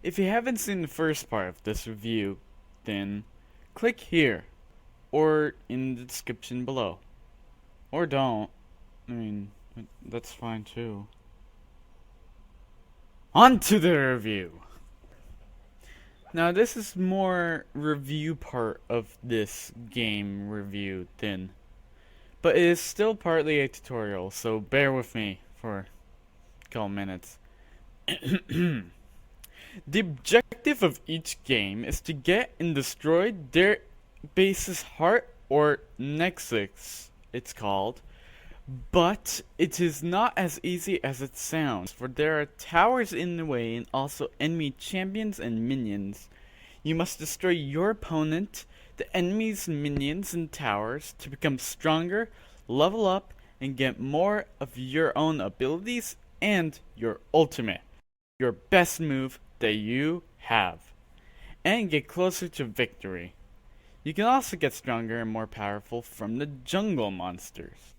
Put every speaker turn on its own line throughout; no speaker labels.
If you haven't seen the first part of this review, then click here or in the description below. Or don't. I mean, that's fine too. On to the review! Now this is more review part of this game review than, but it is still partly a tutorial, so bear with me for a couple minutes. The objective of each game is to get and destroy their base's heart, or nexus it's called, but it is not as easy as it sounds, for there are towers in the way and also enemy champions and minions. You must destroy your opponent, the enemy's minions and towers, to become stronger, level up, and get more of your own abilities and your ultimate, your best move that you have, and get closer to victory. You can also get stronger and more powerful from the jungle monsters.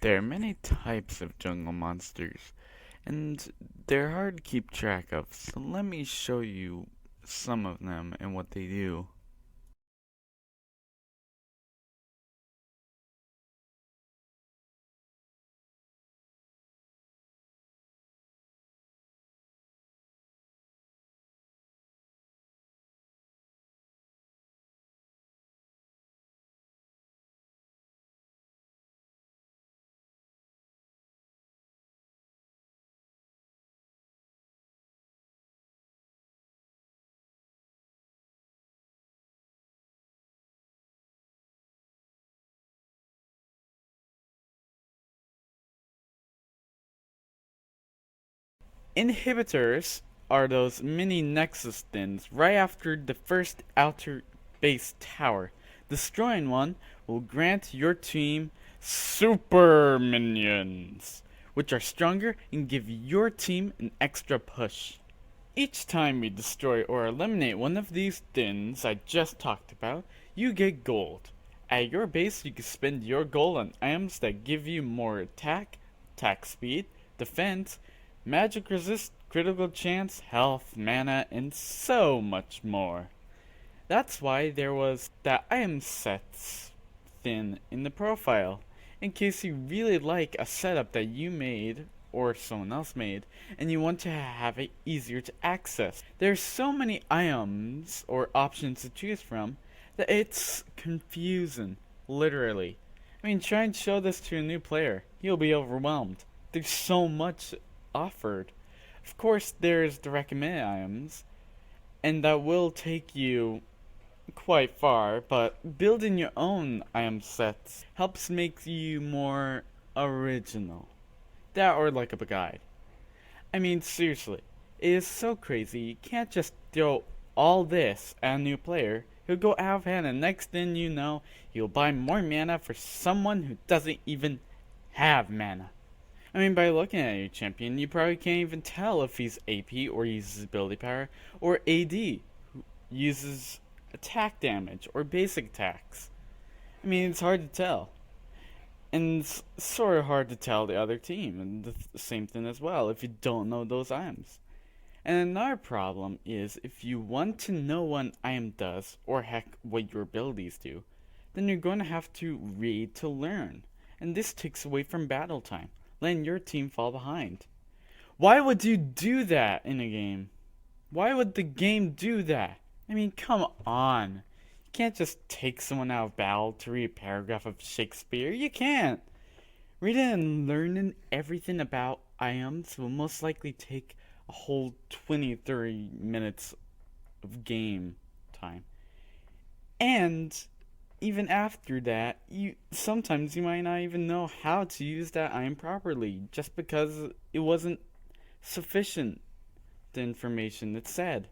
There are many types of jungle monsters, and they're hard to keep track of, so let me show you some of them and what they do. Inhibitors are those mini nexus thins right after the first outer base tower. Destroying one will grant your team super minions, which are stronger and give your team an extra push. Each time we destroy or eliminate one of these thins I just talked about, you get gold. At your base, you can spend your gold on items that give you more attack, attack speed, defense, magic resist, critical chance, health, mana, and so much more. That's why there was that item sets thin in the profile, in case you really like a setup that you made or someone else made, and you want to have it easier to access. There's so many items or options to choose from that it's confusing, literally. I mean, try and show this to a new player. He'll be overwhelmed. There's so much offered. Of course, there's the recommended items, and that will take you quite far, but building your own item sets helps make you more original. That or like a guide. I mean, seriously, it is so crazy. You can't just throw all this at a new player. He'll go out of hand, and next thing you know, he'll buy more mana for someone who doesn't even have mana. I mean, by looking at your champion, you probably can't even tell if he's AP or uses ability power, or AD, who uses attack damage or basic attacks. I mean, it's hard to tell. And it's sort of hard to tell the other team, and the same thing as well if you don't know those items. And another problem is if you want to know what an item does, or heck, what your abilities do, then you're going to have to read to learn. And this takes away from battle time, letting your team fall behind. Why would you do that in a game? Why would the game do that? I mean, come on. You can't just take someone out of battle to read a paragraph of Shakespeare. You can't. Reading and learning everything about items will most likely take a whole 20-30 minutes of game time. And even after that, sometimes you might not even know how to use that item properly just because it wasn't sufficient, the information it said.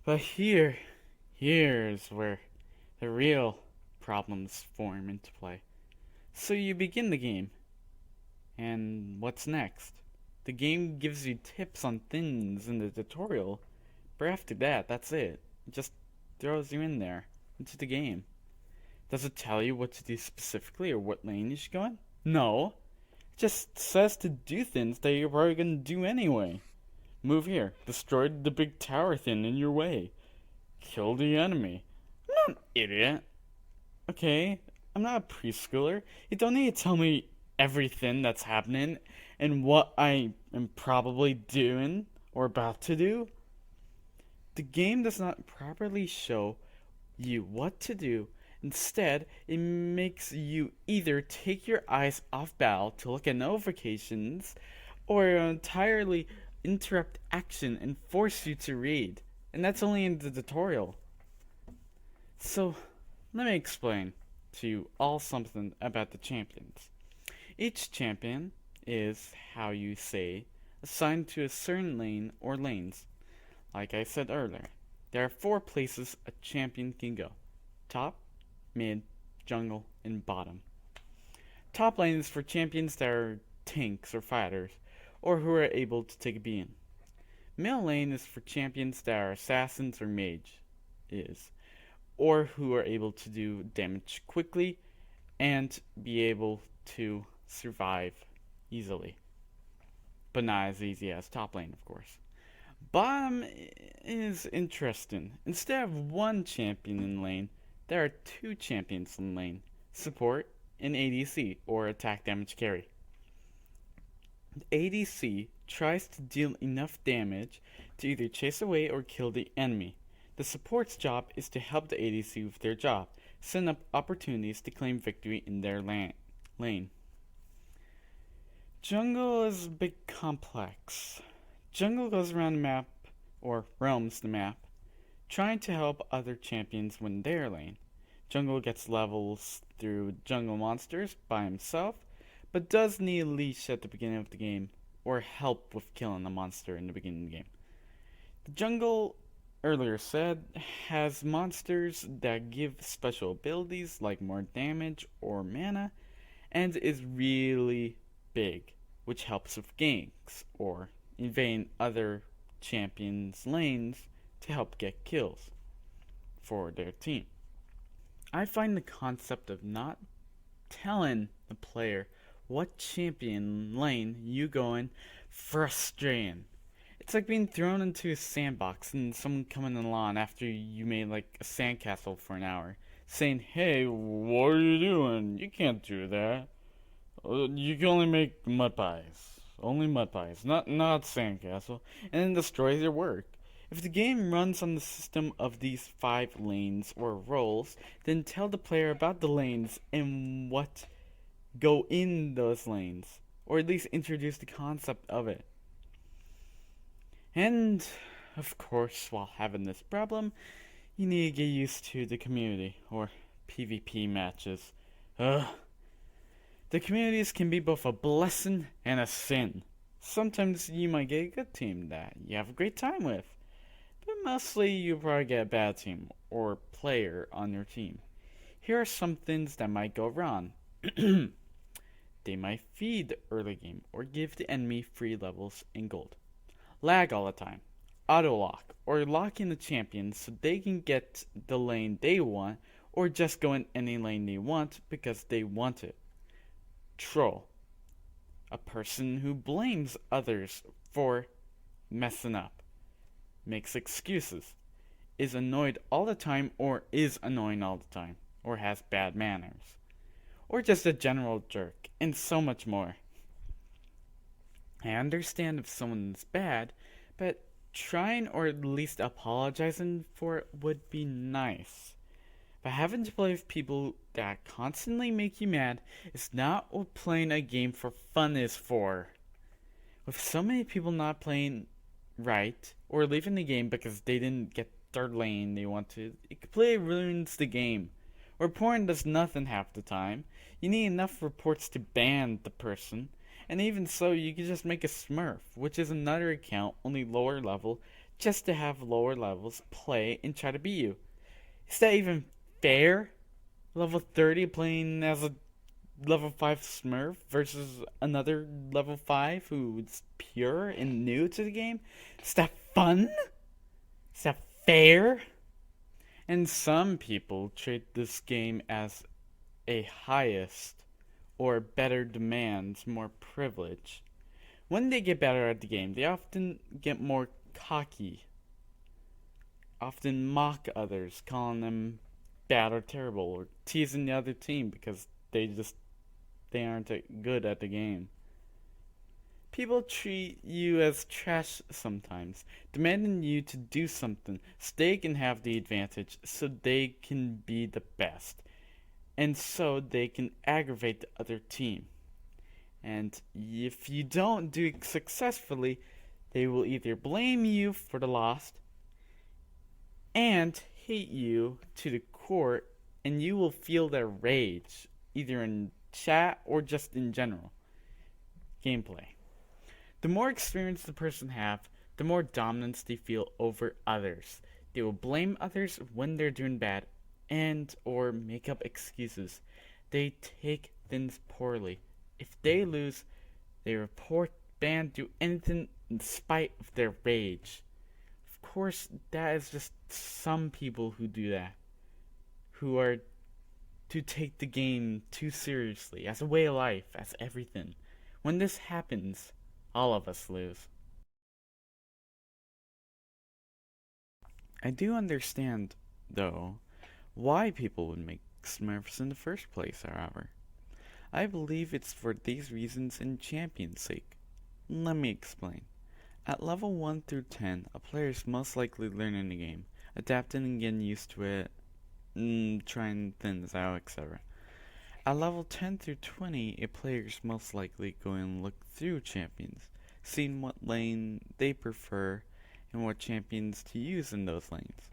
But here's where the real problems form into play. So you begin the game, and what's next? The game gives you tips on things in the tutorial, but after that, that's it. It just throws you in there, into the game. Does it tell you what to do specifically or what lane you should go in? No. It just says to do things that you're probably going to do anyway. Move here. Destroy the big tower thing in your way. Kill the enemy. I'm not an idiot. Okay, I'm not a preschooler. You don't need to tell me everything that's happening and what I am probably doing or about to do. The game does not properly show you what to do. Instead, it makes you either take your eyes off battle to look at notifications or entirely interrupt action and force you to read. And that's only in the tutorial. So, let me explain to you all something about the champions. Each champion is, how you say, assigned to a certain lane or lanes. Like I said earlier, there are 4 places a champion can go: top, mid, jungle, and bottom. Top lane is for champions that are tanks or fighters, or who are able to take a beam. Middle lane is for champions that are assassins or mages, or who are able to do damage quickly and be able to survive easily. But not as easy as top lane, of course. Bottom is interesting. Instead of one champion in lane, there are 2 champions in lane: support and ADC, or attack damage carry. The ADC tries to deal enough damage to either chase away or kill the enemy. The support's job is to help the ADC with their job, set up opportunities to claim victory in their lane. Jungle is a bit complex. Jungle goes around the map, or roams the map, trying to help other champions win their lane. Jungle gets levels through jungle monsters by himself, but does need a leash at the beginning of the game, or help with killing a monster in the beginning of the game. The jungle, earlier said, has monsters that give special abilities like more damage or mana, and is really big, which helps with ganks, or invading other champions' lanes to help get kills for their team. I find the concept of not telling the player what champion lane you go in frustrating. It's like being thrown into a sandbox and someone coming along after you made like a sandcastle for an hour, saying, "Hey, what are you doing? You can't do that. You can only make mud pies. Only mud pies, not sandcastle," and then destroys your work. If the game runs on the system of these 5 lanes or roles, then tell the player about the lanes and what go in those lanes, or at least introduce the concept of it. And, of course, while having this problem, you need to get used to the community, or PvP matches. Ugh. The communities can be both a blessing and a sin. Sometimes you might get a good team that you have a great time with, but mostly you probably get a bad team or player on your team. Here are some things that might go wrong. They might feed the early game or give the enemy free levels and gold. Lag all the time. Auto lock, or locking the champions so they can get the lane they want, or just go in any lane they want because they want it. Troll. A person who blames others for messing up. Makes excuses. Is annoyed all the time, or is annoying all the time, or has bad manners. Or just a general jerk, and so much more. I understand if someone is bad, but trying or at least apologizing for it would be nice. But having to play with people that constantly make you mad is not what playing a game for fun is for. With so many people not playing right, or leaving the game because they didn't get their lane they want to, it completely ruins the game. Reporting does nothing half the time. You need enough reports to ban the person, and even so, you can just make a Smurf, which is another account, only lower level, just to have lower levels play and try to beat you. Is that even fair? Level 30 playing as a level 5 Smurf versus another level 5 who's pure and new to the game? Is that fun? Is that fair? And some people treat this game as a highest or better demands more privilege, When they get better at the game, they often get more cocky, often mock others, calling them bad or terrible, or teasing the other team because they aren't good at the game. People treat you as trash sometimes, demanding you to do something so they can have the advantage, so they can be the best, and so they can aggravate the other team. And if you don't do it successfully, they will either blame you for the loss and hate you to the core, and you will feel their rage, either in chat or just in general. Gameplay. The more experience the person have, the more dominance they feel over others. They will blame others when they're doing bad and or make up excuses. They take things poorly. If they lose, they report, ban, do anything in spite of their rage. Of course, that is just some people who do that, who are to take the game too seriously, as a way of life, as everything. When this happens, all of us lose. I do understand, though, why people would make Smurfs in the first place, however. I believe it's for these reasons and champion's sake. Let me explain. At level 1 through 10, a player is most likely learning the game, adapting and getting used to it, trying things out, etc. At level 10 through 20, a player is most likely going to look through champions, seeing what lane they prefer and what champions to use in those lanes.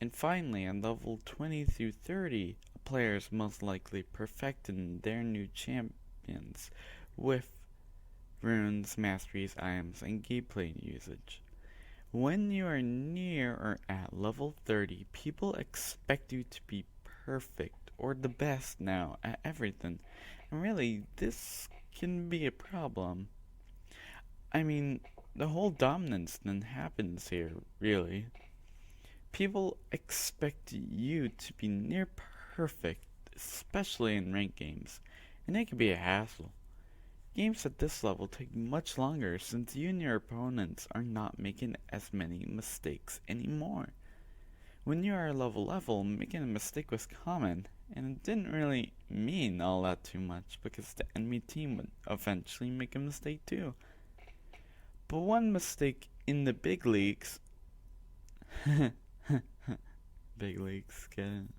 And finally, at level 20 through 30, a player is most likely perfecting their new champions with runes, masteries, items, and gameplay usage. When you are near or at level 30, people expect you to be perfect or the best now at everything. And really, this can be a problem. I mean, the whole dominance thing happens here, really. People expect you to be near perfect, especially in ranked games, and it can be a hassle. Games at this level take much longer since you and your opponents are not making as many mistakes anymore. When you are level, making a mistake was common, and it didn't really mean all that too much because the enemy team would eventually make a mistake too. But one mistake in the big leagues big leagues can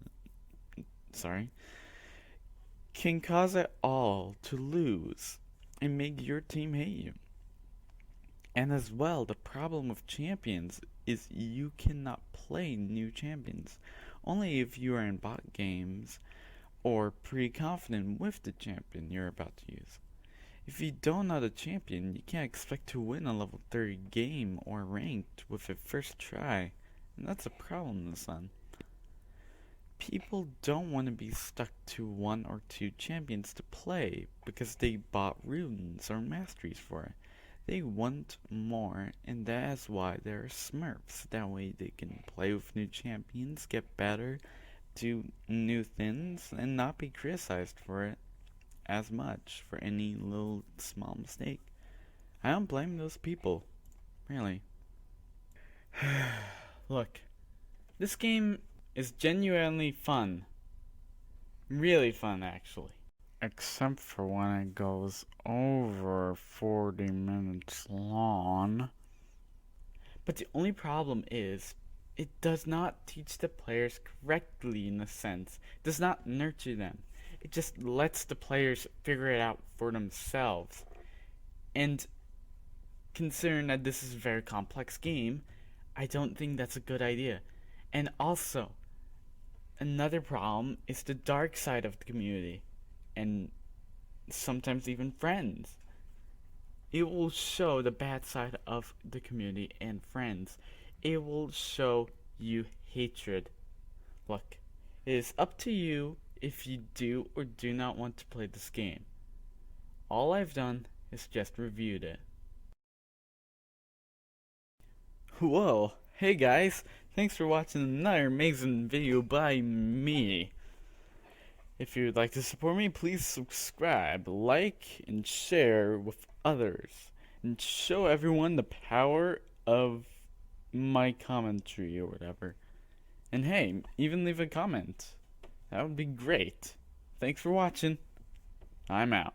cause it all to lose and make your team hate you. And as well, the problem with champions is you cannot play new champions, only if you are in bot games or pretty confident with the champion you're about to use. If you don't know the champion, you can't expect to win a level 30 game or ranked with it first try, and that's a problem, son. People don't want to be stuck to one or two champions to play because they bought runes or masteries for it. They want more, and that is why there are Smurfs. That way they can play with new champions, get better, do new things, and not be criticized for it as much for any little small mistake. I don't blame those people, really. Look, this game is genuinely fun. Really fun, actually. Except for when it goes over 40 minutes long. But the only problem is, it does not teach the players correctly in a sense. It does not nurture them. It just lets the players figure it out for themselves. And considering that this is a very complex game, I don't think that's a good idea. And also, another problem is the dark side of the community, and sometimes even friends. It will show the bad side of the community and friends. It will show you hatred. Look, it is up to you if you do or do not want to play this game. All I've done is just reviewed it. Whoa, hey guys, thanks for watching another amazing video by me. If you'd like to support me, please subscribe, like, and share with others. and show everyone the power of my commentary or whatever. And hey, even leave a comment. That would be great. Thanks for watching. I'm out.